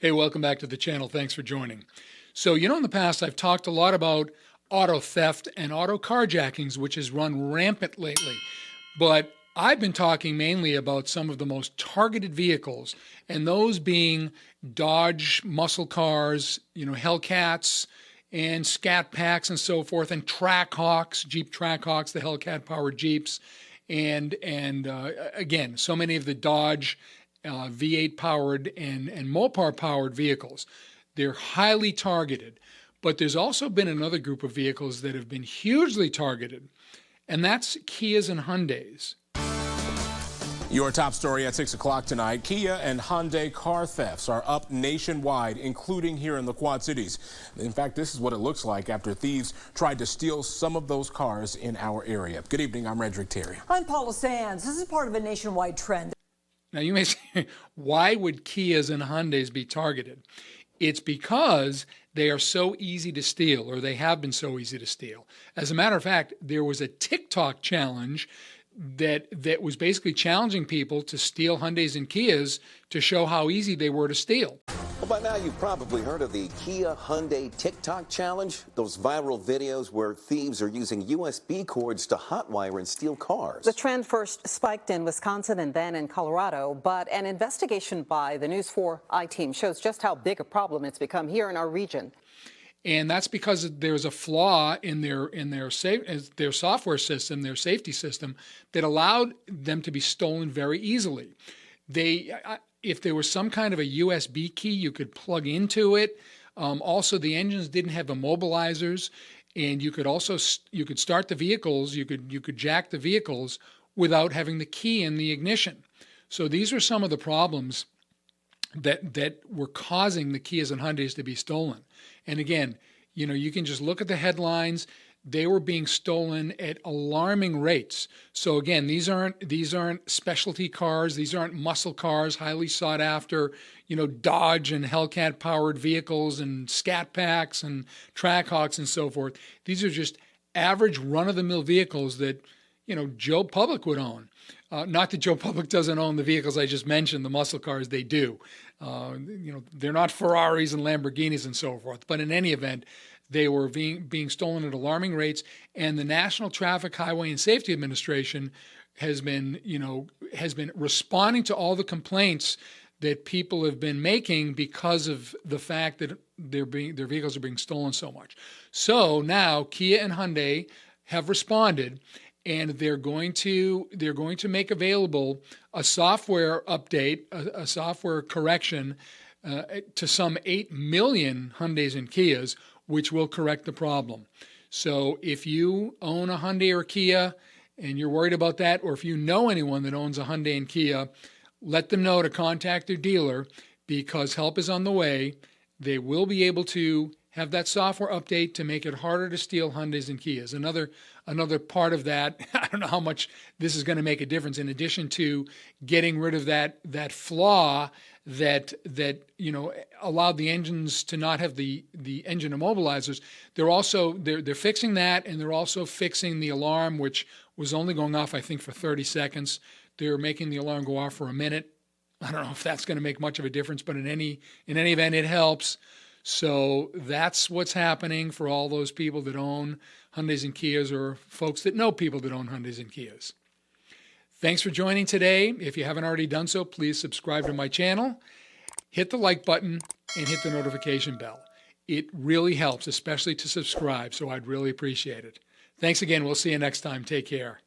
Hey, welcome back to the channel. Thanks for joining. So, in the past, I've talked a lot about auto theft and auto carjackings, which has run rampant lately. But I've been talking mainly about some of the most targeted vehicles, and those being Dodge muscle cars, Hellcats and Scat Packs and so forth, and Trackhawks, Jeep Trackhawks, the Hellcat powered Jeeps, and again, so many of the Dodge V8 powered and Mopar powered vehicles. They're highly targeted, but there's also been another group of vehicles that have been hugely targeted, and that's Kias and Hyundais. Your top story at 6 o'clock tonight. Kia and Hyundai car thefts are up nationwide, including here in the Quad Cities. In fact, this is what it looks like after thieves tried to steal some of those cars in our area. Good evening, I'm Redrick Terry. I'm Paula Sands. This is part of a nationwide trend. Now you may say, why would Kias and Hyundais be targeted? It's because they are so easy to steal, or they have been so easy to steal. As a matter of fact, there was a TikTok challenge that was basically challenging people to steal Hyundais and Kias to show how easy they were to steal. Well, by now you've probably heard of the Kia Hyundai TikTok challenge, those viral videos where thieves are using USB cords to hotwire and steal cars. The trend first spiked in Wisconsin and then in Colorado, but an investigation by the News 4 I-Team shows just how big a problem it's become here in our region. And that's because there's a flaw in their software system, their safety system, that allowed them to be stolen very easily. If there was some kind of a USB key, you could plug into it. Also, the engines didn't have immobilizers, and you could start the vehicles. You could jack the vehicles without having the key in the ignition. So these are some of the problems that were causing the Kias and Hyundais to be stolen. And again, you can just look at the headlines. They were being stolen at alarming rates. So again, these aren't specialty cars. These aren't muscle cars, highly sought after, Dodge and Hellcat powered vehicles and Scat Packs and Trackhawks and so forth. These are just average run-of-the-mill vehicles that, Joe Public would own. Not that Joe Public doesn't own the vehicles I just mentioned, the muscle cars, they do. They're not Ferraris and Lamborghinis and so forth. But in any event, they were being stolen at alarming rates. And the National Traffic Highway and Safety Administration has been responding to all the complaints that people have been making because of the fact that their vehicles are being stolen so much. So now Kia and Hyundai have responded, and they're going to make available a software update, a software correction to some 8 million Hyundais and Kias, which will correct the problem. So if you own a Hyundai or Kia and you're worried about that, or if you know anyone that owns a Hyundai and Kia, let them know to contact their dealer, because help is on the way. They will be able to have that software update to make it harder to steal Hyundais and Kias. Another part of that, I don't know how much this is going to make a difference, in addition to getting rid of that flaw that allowed the engines to not have the engine immobilizers. They're fixing that, and they're also fixing the alarm, which was only going off, I think, for 30 seconds. They're making the alarm go off for a minute. I don't know if that's going to make much of a difference, but in any event, it helps. So that's what's happening for all those people that own Hyundais and Kias, or folks that know people that own Hyundais and Kias. Thanks for joining today. If you haven't already done so, please subscribe to my channel, hit the like button, and hit the notification bell. It really helps, especially to subscribe, so I'd really appreciate it. Thanks again. We'll see you next time. Take care.